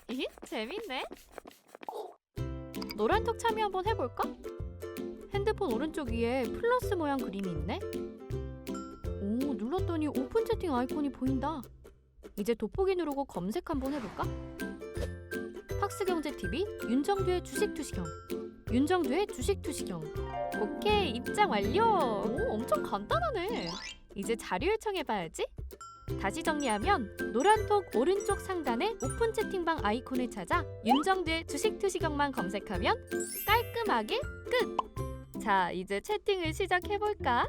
이 재밌네. 노란톡 참여 한번 해볼까? 핸드폰 오른쪽 위에 플러스 모양 그림이 있네. 오, 눌렀더니 오픈 채팅 아이콘이 보인다. 이제 돋보기 누르고 검색 한번 해볼까? 팍스경제TV 윤정두의 주식투시경. 윤정두의 주식투시경. 오케이, 입장 완료. 오, 엄청 간단하네. 이제 자료 요청해봐야지. 다시 정리하면 노란톡 오른쪽 상단에 오픈 채팅방 아이콘을 찾아 윤정두의 주식투시경만 검색하면 깔끔하게 끝! 자, 이제 채팅을 시작해볼까?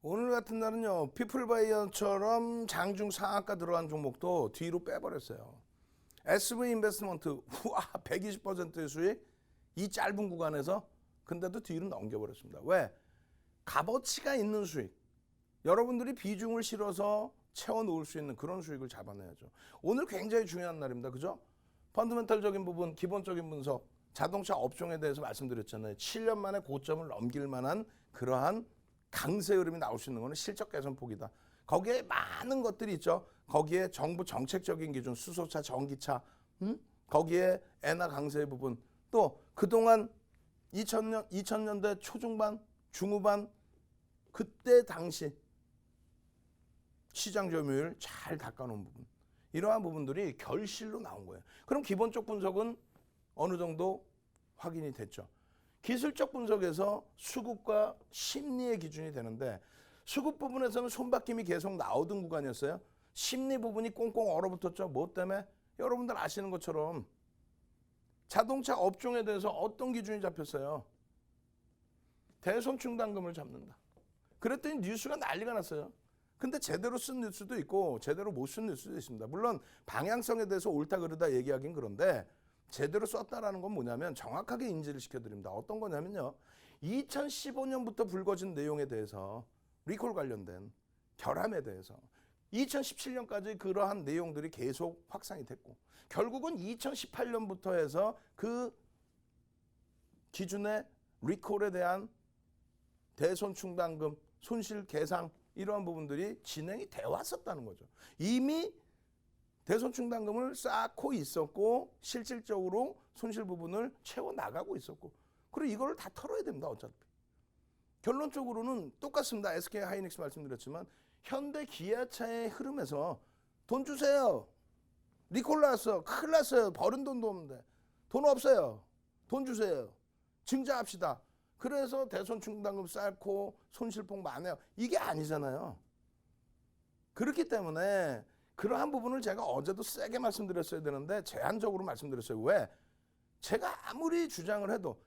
오늘 같은 날은요, 피플바이어처럼 장중 상한가 들어간 종목도 뒤로 빼버렸어요. SV 인베스트먼트, 우와, 120%의 수익, 이 짧은 구간에서, 근데도 뒤로 넘겨버렸습니다. 왜? 값어치가 있는 수익, 여러분들이 비중을 실어서 채워놓을 수 있는 그런 수익을 잡아내야죠. 오늘 굉장히 중요한 날입니다. 그죠? 펀더멘탈적인 부분, 기본적인 분석, 자동차 업종에 대해서 말씀드렸잖아요. 7년 만에 고점을 넘길 만한 그러한 강세 흐름이 나올 수 있는 것은 실적 개선 폭이다. 거기에 많은 것들이 있죠. 거기에 정부 정책적인 기준, 수소차, 전기차, 거기에 엔화 강세의 부분, 또 그동안 2000년대 초중반, 중후반 그때 당시 시장 점유율 잘 닦아놓은 부분, 이러한 부분들이 결실로 나온 거예요. 그럼 기본적 분석은 어느 정도 확인이 됐죠. 기술적 분석에서 수급과 심리의 기준이 되는데, 수급 부분에서는 손바뀜이 계속 나오던 구간이었어요. 심리 부분이 꽁꽁 얼어붙었죠. 뭐 때문에? 여러분들 아시는 것처럼 자동차 업종에 대해서 어떤 기준이 잡혔어요? 대손충당금을 잡는다. 그랬더니 뉴스가 난리가 났어요. 근데 제대로 쓴 뉴스도 있고 제대로 못 쓴 뉴스도 있습니다. 물론 방향성에 대해서 옳다 그르다 얘기하긴 그런데, 제대로 썼다라는 건 뭐냐면 정확하게 인지를 시켜드립니다. 어떤 거냐면요, 2015년부터 불거진 내용에 대해서, 리콜 관련된 결함에 대해서 2017년까지 그러한 내용들이 계속 확산이 됐고, 결국은 2018년부터 해서 그 기준의 리콜에 대한 대손충당금, 손실계상, 이러한 부분들이 진행이 되어 왔었다는 거죠. 이미 대손충당금을 쌓고 있었고 실질적으로 손실 부분을 채워나가고 있었고, 그리고 이걸 다 털어야 됩니다. 어차피 결론적으로는 똑같습니다. SK 하이닉스 말씀드렸지만 현대 기아차의 흐름에서 돈 주세요, 리콜 나왔어, 큰일 났어요, 버린 돈도 없는데 돈 없어요, 돈 주세요, 증자합시다, 그래서 대손충당금 쌓고 손실폭 많아요, 이게 아니잖아요. 그렇기 때문에 그러한 부분을 제가 어제도 세게 말씀드렸어야 되는데 제한적으로 말씀드렸어요. 왜? 제가 아무리 주장을 해도,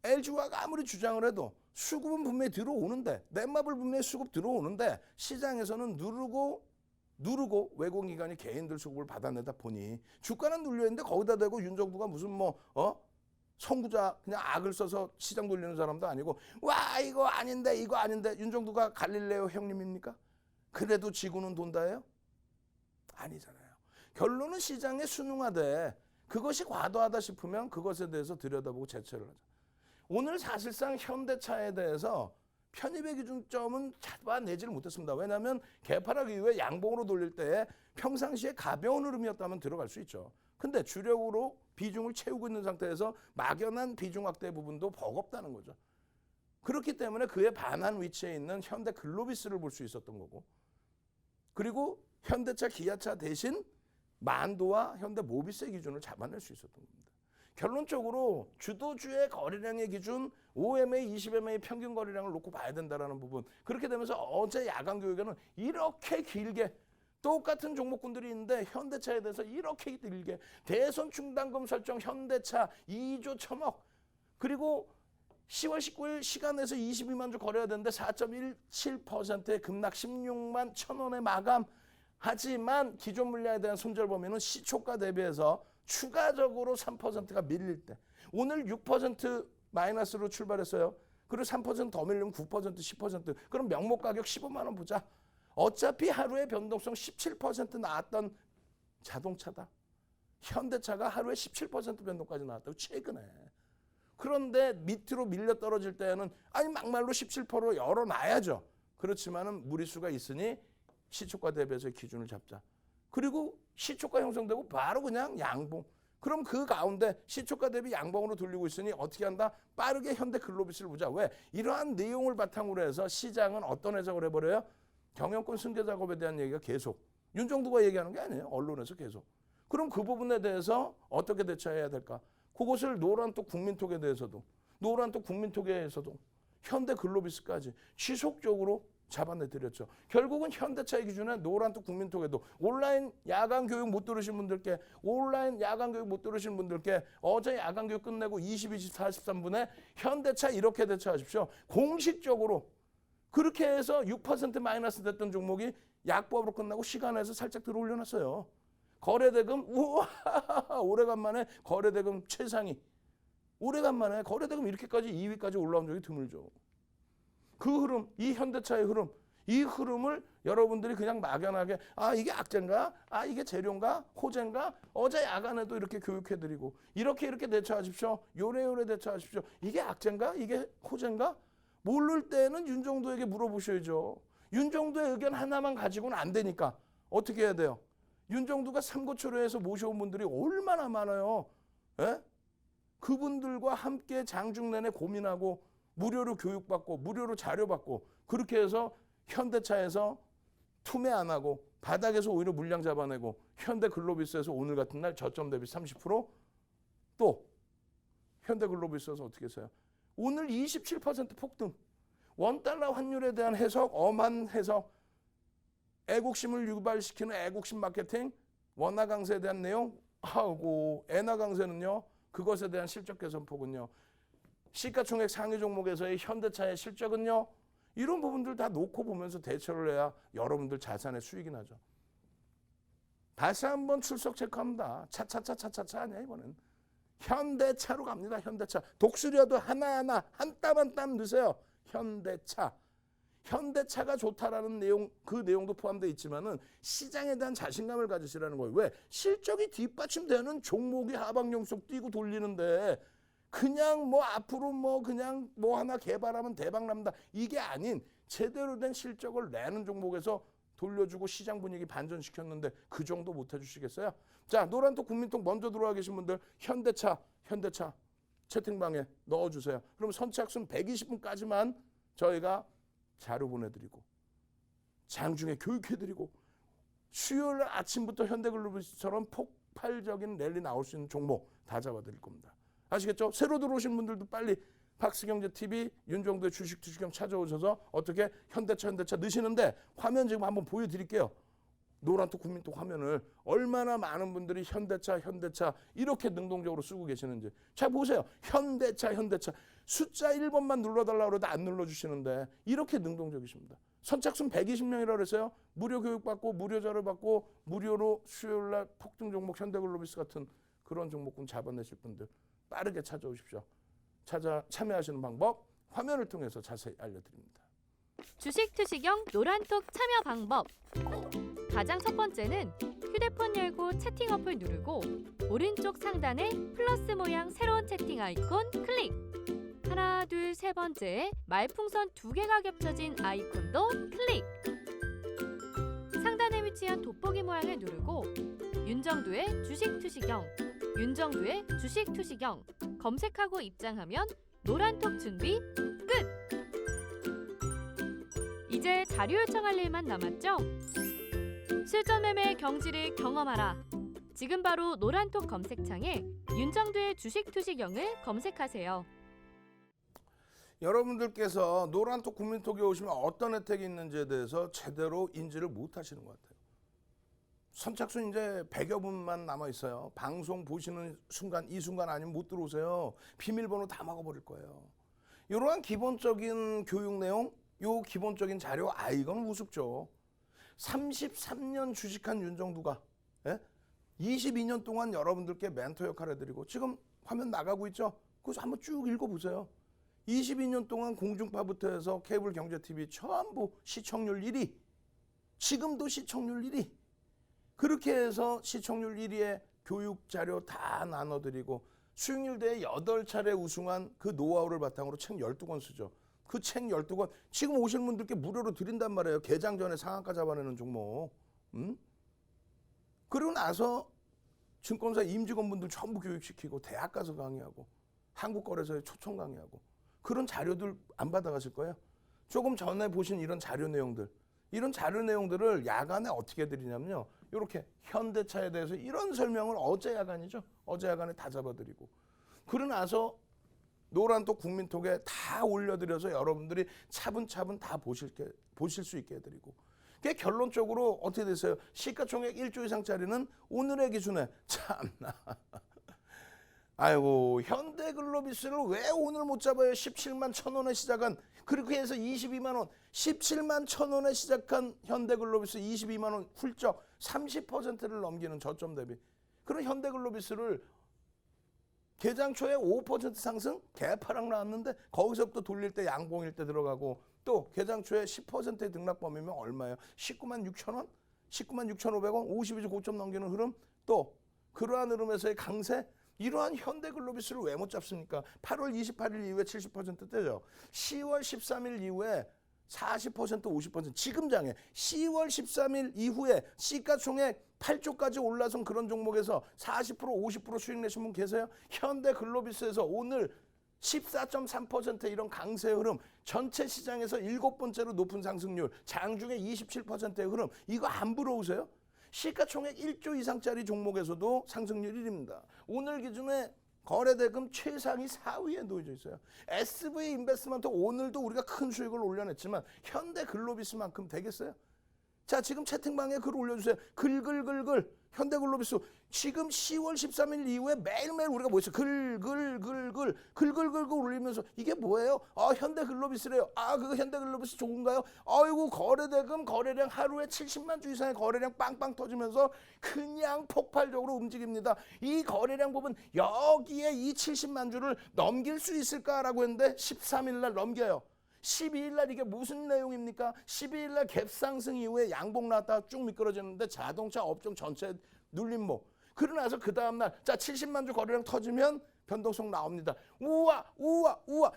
LG화가 아무리 주장을 해도 수급은 분명히 들어오는데, 넷마블 분명히 수급 들어오는데 시장에서는 누르고 외국기관이 개인들 수급을 받아내다 보니 주가는 눌려있는데, 거기다 대고 윤정부가 무슨 선구자 그냥 악을 써서 시장 돌리는 사람도 아니고, 와 이거 아닌데 이거 아닌데, 윤정부가 갈릴레오 형님입니까? 그래도 지구는 돈다예요? 아니잖아요. 결론은 시장에 순응하되 그것이 과도하다 싶으면 그것에 대해서 들여다보고 제쳐를 하자. 오늘 사실상 현대차에 대해서 편입의 기준점은 잡아내지를 못했습니다. 왜냐하면 개파락 이후에 양봉으로 돌릴 때 평상시에 가벼운 흐름이었다면 들어갈 수 있죠. 근데 주력으로 비중을 채우고 있는 상태에서 막연한 비중 확대 부분도 버겁다는 거죠. 그렇기 때문에 그에 반한 위치에 있는 현대 글로비스를 볼 수 있었던 거고, 그리고 현대차, 기아차 대신 만도와 현대 모비스의 기준을 잡아낼 수 있었던 겁니다. 결론적으로 주도주의 거래량의 기준, OMA, 20MA 평균 거래량을 놓고 봐야 된다는 부분. 그렇게 되면서 어제 야간 교육에는 이렇게 길게 똑같은 종목군들이 있는데 현대차에 대해서 이렇게 길게 대손충당금 설정, 현대차 2조 1천억, 그리고 10월 19일 시간에서 22만 주 거래해야 되는데 4.17%의 급락 16만 1,000원에 마감. 하지만 기존 물량에 대한 손절 범위는 시초가 대비해서 추가적으로 3%가 밀릴 때, 오늘 6% 마이너스로 출발했어요. 그리고 3%더 밀리면 9%, 10%. 그럼 명목 가격 15만 원 보자. 어차피 하루에 변동성 17% 나왔던 자동차다. 현대차가 하루에 17% 변동까지 나왔다고, 최근에. 그런데 밑으로 밀려 떨어질 때는 아니 막말로 17% 열어놔야죠. 그렇지만은 무리수가 있으니 시초가 대비해서 기준을 잡자. 그리고 시초가 형성되고 바로 그냥 양봉. 그럼 그 가운데 시초가 대비 양봉으로 돌리고 있으니 어떻게 한다? 빠르게 현대글로비스를 보자. 왜? 이러한 내용을 바탕으로 해서 시장은 어떤 해석을 해버려요? 경영권 승계 작업에 대한 얘기가 계속. 윤정두가 얘기하는 게 아니에요. 언론에서 계속. 그럼 그 부분에 대해서 어떻게 대처해야 될까? 그것을 노란톡 국민톡에 대해서도 노란톡 국민톡에서도 현대글로비스까지 지속적으로 잡아내드렸죠. 결국은 현대차의 기준에 노란톡 국민톡에도 온라인 야간 교육 못 들으신 분들께 어제 야간 교육 끝내고 22시 43분에 현대차 이렇게 대처하십시오. 공식적으로 그렇게 해서 6% 마이너스 됐던 종목이 약보합으로 끝나고 시간에서 살짝 들어 올려놨어요. 거래대금 우와 오래간만에 거래대금 최상위. 오래간만에 거래대금 이렇게까지 2위까지 올라온 적이 드물죠. 그 흐름, 이 현대차의 흐름, 이 흐름을 여러분들이 그냥 막연하게 이게 악재인가? 이게 재료인가? 호재인가? 어제 야간에도 이렇게 교육해드리고 이렇게 대처하십시오. 요래 대처하십시오. 이게 악재인가? 이게 호재인가? 모를 때는 윤정두에게 물어보셔야죠. 윤정두의 의견 하나만 가지고는 안 되니까 어떻게 해야 돼요? 윤정두가 삼고초려해서 모셔온 분들이 얼마나 많아요. 에? 그분들과 함께 장중 내내 고민하고 무료로 교육받고 무료로 자료받고 그렇게 해서 현대차에서 투매 안 하고 바닥에서 오히려 물량 잡아내고 현대글로비스에서 오늘 같은 날 저점 대비 30% 또 현대글로비스에서 어떻게 했어요? 오늘 27% 폭등. 원달러 환율에 대한 해석, 엄한 해석, 애국심을 유발시키는 애국심 마케팅, 원화 강세에 대한 내용 하고 엔화 강세는요. 그것에 대한 실적 개선폭은요. 시가총액 상위 종목에서의 현대차의 실적은요. 이런 부분들 다 놓고 보면서 대처를 해야 여러분들 자산의 수익이 나죠. 다시 한번 출석 체크합니다. 차차차 아니야 이번엔. 현대차로 갑니다. 현대차. 독수리라도 하나하나 한 땀 한 땀 넣으세요. 현대차. 현대차가 좋다라는 내용, 그 내용도 포함되어 있지만은 시장에 대한 자신감을 가지시라는 거예요. 왜? 실적이 뒷받침되는 종목이 하방용 속 뛰고 돌리는데 그냥 앞으로 그냥 하나 개발하면 대박 납니다. 이게 아닌 제대로 된 실적을 내는 종목에서 돌려주고 시장 분위기 반전시켰는데 그 정도 못 해주시겠어요? 자, 노란톡 국민톡 먼저 들어와 계신 분들 현대차 채팅방에 넣어주세요. 그럼 선착순 120분까지만 저희가 자료 보내드리고 장중에 교육해드리고 수요일 아침부터 현대글로비스처럼 폭발적인 랠리 나올 수 있는 종목 다 잡아드릴 겁니다. 아시겠죠? 새로 들어오신 분들도 빨리 박스경제TV 윤정두의 주식투시경 찾아오셔서 어떻게 현대차 넣으시는데 화면 지금 한번 보여드릴게요. 노란톡 국민톡 화면을 얼마나 많은 분들이 현대차 이렇게 능동적으로 쓰고 계시는지. 자 보세요. 현대차 숫자 1번만 눌러달라고 해도 안 눌러주시는데 이렇게 능동적이십니다. 선착순 120명이라고 그랬어요. 무료 교육받고 무료 자료 받고 무료로 수요일날 폭등 종목 현대글로비스 같은 그런 종목군 잡아내실 분들 빠르게 찾아오십시오. 참여하시는 방법 화면을 통해서 자세히 알려드립니다. 주식 투시경 노란톡 참여 방법. 가장 첫 번째는 휴대폰 열고 채팅 어플 누르고 오른쪽 상단에 플러스 모양 새로운 채팅 아이콘 클릭. 하나, 둘, 세 번째 말풍선 2개가 겹쳐진 아이콘도 클릭. 상단에 위치한 돋보기 모양을 누르고 윤정두의 주식 투시경 검색하고 입장하면 노란톡 준비 끝! 이제 자료 요청할 일만 남았죠? 실전 매매의 경지를 경험하라. 지금 바로 노란톡 검색창에 윤정두의 주식 투시경을 검색하세요. 여러분들께서 노란톡 국민톡에 오시면 어떤 혜택이 있는지에 대해서 제대로 인지를 못 하시는 것 같아요. 선착순 이제 100여 분만 남아 있어요. 방송 보시는 순간 이 순간 아니면 못 들어오세요. 비밀번호 다 막아버릴 거예요. 이러한 기본적인 교육 내용, 요 기본적인 자료 이건 우습죠. 33년 주식한 윤정두가 22년 동안 여러분들께 멘토 역할 해드리고 지금 화면 나가고 있죠? 그래서 한번 쭉 읽어보세요. 22년 동안 공중파부터 해서 케이블 경제TV 전부 시청률 1위. 지금도 시청률 1위. 그렇게 해서 시청률 1위의 교육 자료 다 나눠드리고 수익률 대회 8차례 우승한 그 노하우를 바탕으로 책 12권 쓰죠. 그 책 12권 지금 오실 분들께 무료로 드린단 말이에요. 개장 전에 상한가 잡아내는 종목. 그리고 나서 증권사 임직원분들 전부 교육시키고 대학 가서 강의하고 한국거래소에 초청 강의하고 그런 자료들 안 받아가실 거예요. 조금 전에 보신 이런 자료 내용들 이런 자료 내용들을 야간에 어떻게 드리냐면요. 이렇게 현대차에 대해서 이런 설명을 어제 야간이죠. 어제 야간에 다 잡아드리고 그러고 나서 노란 톡 국민톡에 다 올려드려서 여러분들이 차분차분 다 보실 수 있게 해드리고 그게 결론적으로 어떻게 됐어요? 시가총액 1조 이상짜리는 오늘의 기준에 참나 아이고 현대글로비스를 왜 오늘 못 잡아요? 17만 1,000원에 시작한 그렇게 해서 22만 원 17만 1,000원에 시작한 현대글로비스 22만 원 훌쩍 30%를 넘기는 저점 대비 그런 현대글로비스를 개장 초에 5% 상승 개파락 나왔는데 거기서부터 돌릴 때 양봉일 때 들어가고 또 개장 초에 10%의 등락 범위면 얼마예요? 19만 6천 원? 19만 6,500원? 52주 고점 넘기는 흐름? 또 그러한 흐름에서의 강세? 이러한 현대글로비스를 왜 못 잡습니까? 8월 28일 이후에 70%대죠. 10월 13일 이후에 40% 50% 지금 장에 10월 13일 이후에 시가총액 8조까지 올라선 그런 종목에서 40% 50% 수익 내신 분 계세요? 현대글로비스에서 오늘 14.3% 이런 강세 흐름 전체 시장에서 7번째로 높은 상승률 장중에 27%의 흐름 이거 안 부러우세요? 시가총액 1조 이상짜리 종목에서도 상승률 1위입니다. 오늘 기준에 거래대금 최상위 4위에 놓여져 있어요. SV 인베스트먼트 오늘도 우리가 큰 수익을 올려냈지만 현대글로비스만큼 되겠어요? 자 지금 채팅방에 글 올려주세요. 글글글글 현대글로비스 지금 10월 13일 이후에 매일매일 우리가 뭐 있어요? 글글글글 올리면서 이게 뭐예요? 현대글로비스래요. 그거 현대글로비스 좋은가요? 아이고 거래대금 거래량 하루에 70만 주 이상의 거래량 빵빵 터지면서 그냥 폭발적으로 움직입니다. 이 거래량 부분 여기에 이 70만 주를 넘길 수 있을까라고 했는데 13일 날 넘겨요. 12일 날 이게 무슨 내용입니까? 12일 날 갭상승 이후에 양봉 나왔다가 쭉 미끄러지는데 자동차 업종 전체 눌림목. 그러고 나서 그 다음날 자 70만 주 거래량 터지면 변동성 나옵니다. 우와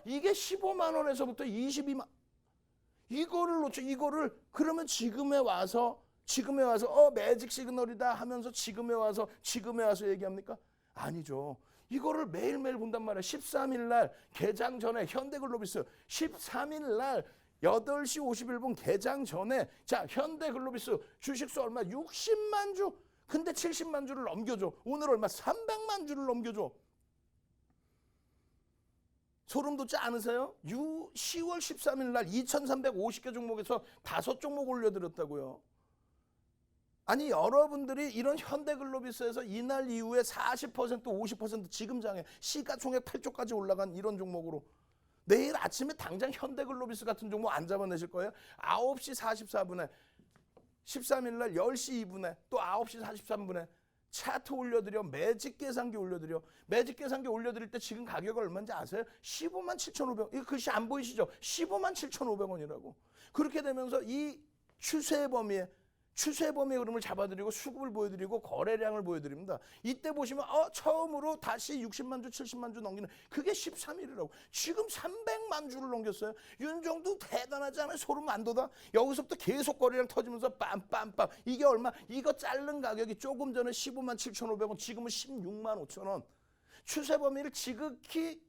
이게 15만 원에서부터 22만 이거를 놓쳐 이거를 그러면 지금에 와서 매직 시그널이다 하면서 지금에 와서 얘기합니까? 아니죠. 이거를 매일매일 본단 말이야. 13일 날 개장 전에 현대글로비스 13일 날 8시 51분 개장 전에 자 현대글로비스 주식수 얼마? 60만 주. 근데 70만 주를 넘겨줘. 오늘 얼마? 300만 주를 넘겨줘. 소름 돋지 않으세요? 10월 13일 날 2,350개 종목에서 5종목 올려드렸다고요. 아니 여러분들이 이런 현대글로비스에서 이날 이후에 40% 50% 지금 장에 시가총액 8조까지 올라간 이런 종목으로 내일 아침에 당장 현대글로비스 같은 종목 안 잡아내실 거예요? 9시 44분에 13일 날 10시 2분에 또 9시 43분에 차트 올려드려 매직 계산기 올려드려 매직 계산기 올려드릴 때 지금 가격이 얼마인지 아세요? 15만 7,500원 이거 글씨 안 보이시죠? 15만 7,500원이라고 그렇게 되면서 이 추세 범위의 흐름을 잡아드리고 수급을 보여드리고 거래량을 보여드립니다. 이때 보시면 처음으로 다시 60만 주 70만 주 넘기는 그게 13일이라고. 지금 300만 주를 넘겼어요. 윤정도 대단하지 않아요? 소름 안 돋아? 여기서부터 계속 거래량 터지면서 빰빰빰 이게 얼마? 이거 자른 가격이 조금 전에 15만 7,500원 지금은 16만 5천 원. 추세 범위를 지극히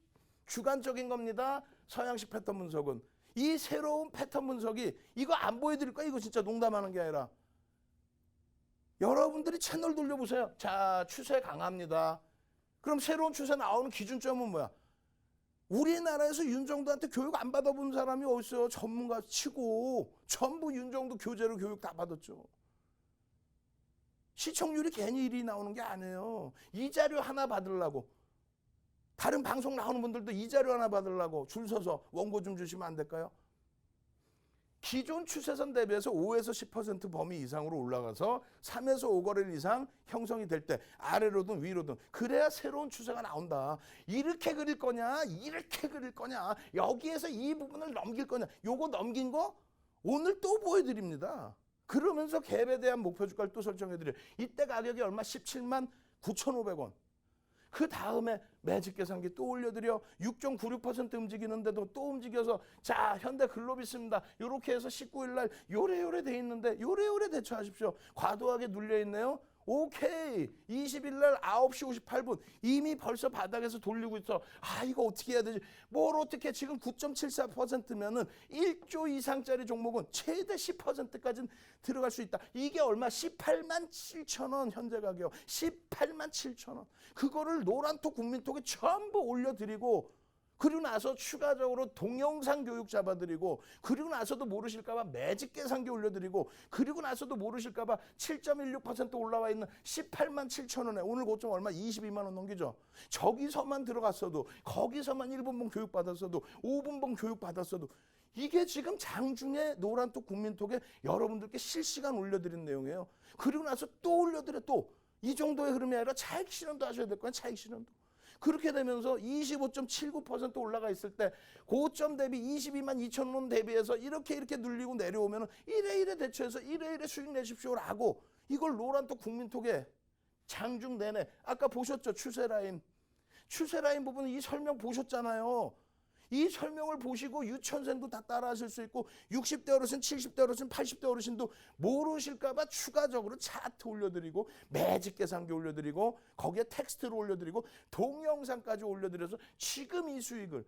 주관적인 겁니다. 서양식 패턴 분석은. 이 새로운 패턴 분석이 이거 안 보여드릴 거야? 이거 진짜 농담하는 게 아니라. 여러분들이 채널 돌려보세요. 자, 추세 강합니다. 그럼 새로운 추세 나오는 기준점은 뭐야? 우리나라에서 윤정도한테 교육 안 받아본 사람이 어딨어요? 전문가 치고 전부 윤정도 교재로 교육 다 받았죠. 시청률이 괜히 1위 나오는 게 아니에요. 이 자료 하나 받으려고 다른 방송 나오는 분들도 이 자료 하나 받으려고 줄 서서 원고 좀 주시면 안 될까요? 기존 추세선 대비해서 5에서 10% 범위 이상으로 올라가서 3에서 5거래일 이상 형성이 될 때 아래로든 위로든 그래야 새로운 추세가 나온다. 이렇게 그릴 거냐 이렇게 그릴 거냐 여기에서 이 부분을 넘길 거냐 요거 넘긴 거 오늘 또 보여드립니다. 그러면서 갭에 대한 목표 주가를 또 설정해드려요. 이때 가격이 얼마? 17만 9,500원. 그 다음에 매직 계산기 또 올려드려 6.96% 움직이는데도 또 움직여서 자 현대글로비스입니다. 이렇게 해서 19일 날 요래요래 돼 있는데 요래요래 대처하십시오. 과도하게 눌려 있네요. 오케이 20일 날 9시 58분 이미 벌써 바닥에서 돌리고 있어. 아 이거 어떻게 해야 되지? 뭘 어떻게 지금 9.74%면은 1조 이상짜리 종목은 최대 10%까지는 들어갈 수 있다. 이게 얼마? 18만 7천 원 현재 가격 18만 7천 원. 그거를 노란톡 국민톡에 전부 올려드리고 그리고 나서 추가적으로 동영상 교육 잡아드리고 그리고 나서도 모르실까봐 매직 계산기 올려드리고 그리고 나서도 모르실까봐 7.16% 올라와 있는 18만 7천 원에 오늘 고점 얼마? 22만 원 넘기죠. 저기서만 들어갔어도 거기서만 1분봉 교육 받았어도 5분봉 교육 받았어도 이게 지금 장중에 노란톡 국민톡에 여러분들께 실시간 올려드린 내용이에요. 그리고 나서 또 올려드려 또 이 정도의 흐름이 아니라 차익 실현도 하셔야 될 거예요. 차익 실현도. 그렇게 되면서 25.79% 올라가 있을 때 고점 대비 22만 2천 원 대비해서 이렇게 눌리고 내려오면 이래 대처해서 이래 수익 내십시오라고 이걸 노란톡 국민톡에 장중 내내 아까 보셨죠? 추세라인 부분은 이 설명 보셨잖아요. 이 설명을 보시고 유치원생도 다 따라하실 수 있고 60대 어르신, 70대 어르신, 80대 어르신도 모르실까봐 추가적으로 차트 올려드리고 매직 계산기 올려드리고 거기에 텍스트를 올려드리고 동영상까지 올려드려서 지금 이 수익을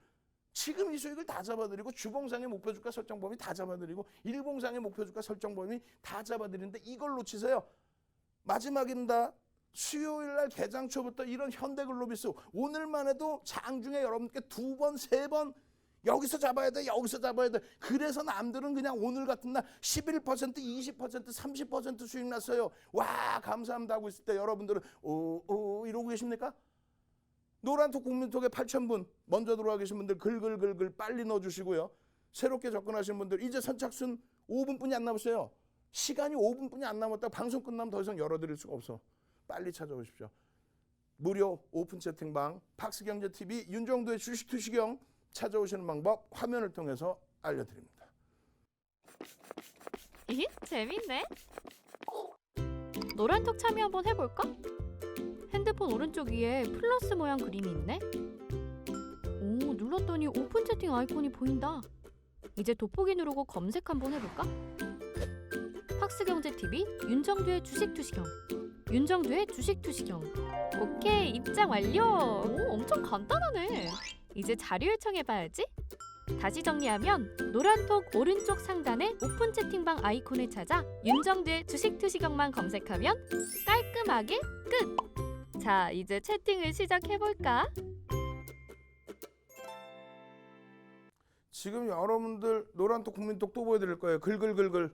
다 잡아드리고 주봉상의 목표주가 설정 범위 다 잡아드리고 일봉상의 목표주가 설정 범위 다 잡아드리는데 이걸 놓치세요. 마지막입니다. 수요일 날 개장 초부터 이런 현대글로비스 오늘만 해도 장중에 여러분께 2번, 3번 여기서 잡아야 돼. 그래서 남들은 그냥 오늘 같은 날 11%, 20%, 30% 수익 났어요. 와 감사합니다 하고 있을 때 여러분들은 이러고 계십니까? 노란톡 국민톡에 8,000분 먼저 들어와 계신 분들 글글글글 빨리 넣어주시고요. 새롭게 접근하시는 분들 이제 선착순 5분뿐이 안 남았어요. 시간이 5분뿐이 안 남았다고 방송 끝나면 더 이상 열어드릴 수가 없어. 빨리 찾아오십시오. 무료 오픈 채팅방 박스경제TV 윤정도의 주식투시경 찾아오시는 방법 화면을 통해서 알려드립니다. 재밌네. 노란톡 참여 한번 해볼까? 핸드폰 오른쪽 위에 플러스 모양 그림이 있네. 오, 눌렀더니 오픈 채팅 아이콘이 보인다. 이제 돋보기 누르고 검색 한번 해볼까? 박스경제TV 윤정도의 주식투시경. 윤정도의 주식투시경. 오케이, 입장 완료. 오, 엄청 간단하네. 이제 자료 요청해봐야지. 다시 정리하면 노란톡 오른쪽 상단의 오픈 채팅방 아이콘을 찾아 윤정도의 주식투시경만 검색하면 깔끔하게 끝! 자, 이제 채팅을 시작해볼까? 지금 여러분들 노란톡 국민톡 또 보여드릴 거예요. 글글글글.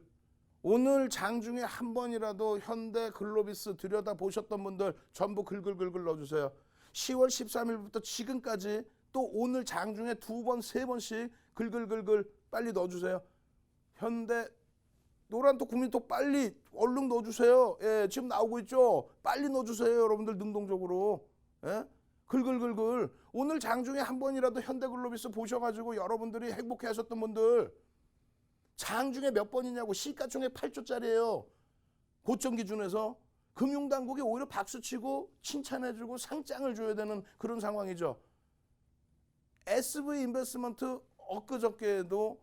오늘 장중에 한 번이라도 현대글로비스 들여다보셨던 분들 전부 글글글글 넣어주세요. 10월 13일부터 지금까지 또 오늘 장중에 2번, 3번씩 글글글글 빨리 넣어주세요. 현대 노란톡 국민톡 빨리 얼른 넣어주세요. 예, 지금 나오고 있죠. 빨리 넣어주세요. 여러분들 능동적으로. 예? 글글글글. 오늘 장중에 한 번이라도 현대글로비스 보셔가지고 여러분들이 행복해 하셨던 분들 장중에 몇 번이냐고. 시가총액 8조짜리예요. 고점 기준에서. 금융당국이 오히려 박수치고 칭찬해주고 상장을 줘야 되는 그런 상황이죠. SV 인베스먼트 엊그저께에도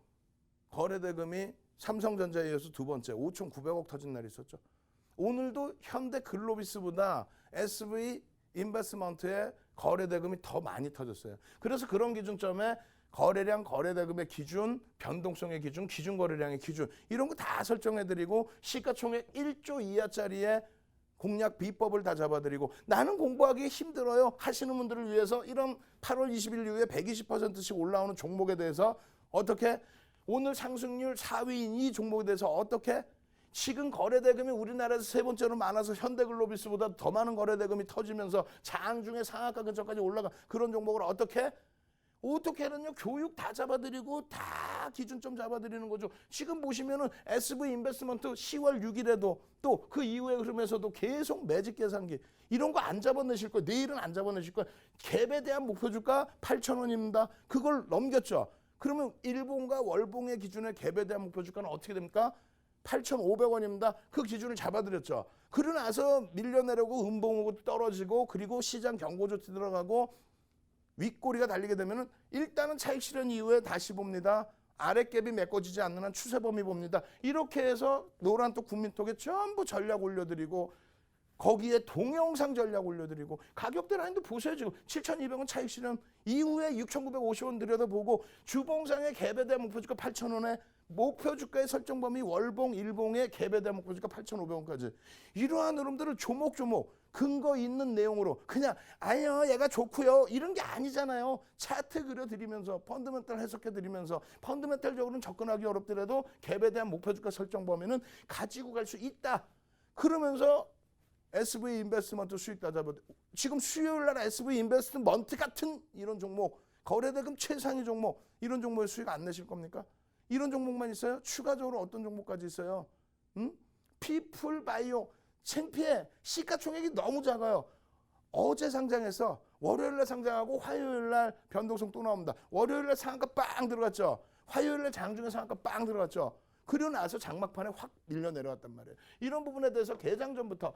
거래대금이 삼성전자에 이어서 두 번째 5,900억 터진 날이 있었죠. 오늘도 현대글로비스보다 SV 인베스먼트의 거래대금이 더 많이 터졌어요. 그래서 그런 기준점에 거래량, 거래대금의 기준, 변동성의 기준, 기준거래량의 기준 이런 거 다 설정해드리고 시가총액 1조 이하짜리의 공략 비법을 다 잡아드리고 나는 공부하기 힘들어요 하시는 분들을 위해서 이런 8월 20일 이후에 120%씩 올라오는 종목에 대해서 어떻게 오늘 상승률 4위인 이 종목에 대해서 어떻게 지금 거래대금이 우리나라에서 세 번째로 많아서 현대글로비스보다 더 많은 거래대금이 터지면서 장중에 상한가 근처까지 올라가 그런 종목을 어떻게는요 교육 다 잡아드리고 다 기준점 잡아드리는 거죠. 지금 보시면은 SV 인베스먼트 10월 6일에도 또 그 이후의 흐름에서도 계속 매직 계산기 이런 거 안 잡아내실 거예요. 내일은 안 잡아내실 거예요. 갭에 대한 목표주가 8,000원입니다. 그걸 넘겼죠. 그러면 일봉과 월봉의 기준의 갭에 대한 목표주가는 어떻게 됩니까? 8,500원입니다. 그 기준을 잡아드렸죠. 그러고 나서 밀려내려고 음봉하고 떨어지고 그리고 시장 경고조치 들어가고 윗꼬리가 달리게 되면은 일단은 차익 실현 이후에 다시 봅니다. 아랫갭이 메꿔지지 않는 한 추세 범위 봅니다. 이렇게 해서 노란 또 국민톡에 전부 전략 올려드리고 거기에 동영상 전략 올려드리고 가격대 라인도 보세요. 지금 7,200원 차익 실현 이후에 6,950원 들여다보고 주봉상의 갭에 대한 목표주가 8,000원에 목표주가의 설정 범위 월봉, 일봉의 갭에 대한 목표주가 8,500원까지 이러한 흐름들을 조목조목 근거 있는 내용으로 그냥 아니요 얘가 좋고요 이런 게 아니잖아요. 차트 그려드리면서 펀드멘탈 해석해드리면서 펀드멘탈적으로는 접근하기 어렵더라도 갭에 대한 목표주가 설정 범위는 가지고 갈 수 있다. 그러면서 SV 인베스트먼트 수익 따져봐. 지금 수요일 날 SV 인베스트먼트 같은 이런 종목, 거래대금 최상위 종목, 이런 종목의 수익 안 내실 겁니까? 이런 종목만 있어요? 추가적으로 어떤 종목까지 있어요? 피플바이오, 창피해. 시가총액이 너무 작아요. 어제 상장해서 월요일 날 상장하고 화요일 날 변동성 또 나옵니다. 월요일 날 상한가 빵 들어갔죠. 화요일 날 장중에 상한가 빵 들어갔죠. 그러고 나서 장막판에 확 밀려 내려왔단 말이에요. 이런 부분에 대해서 개장 전부터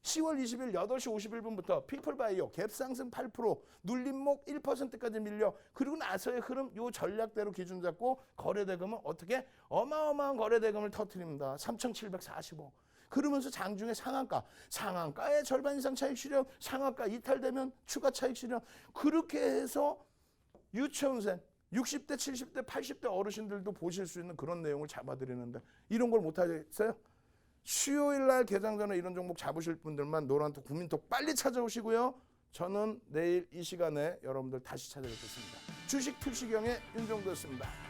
10월 20일 8시 51분부터 피플바이오 갭 상승 8% 눌림목 1%까지 밀려 그리고 나서의 흐름 요 전략대로 기준 잡고 거래대금은 어떻게 어마어마한 거래대금을 터뜨립니다. 3,745. 그러면서 장중에 상한가의 절반 이상 차익 실현, 상한가 이탈되면 추가 차익 실현 그렇게 해서 유치원생 60대, 70대, 80대 어르신들도 보실 수 있는 그런 내용을 잡아드리는데 이런 걸 못하겠어요? 수요일 날 개장 전에 이런 종목 잡으실 분들만 노란톡 국민톡 빨리 찾아오시고요. 저는 내일 이 시간에 여러분들 다시 찾아뵙겠습니다. 주식 투시경의 윤정도였습니다.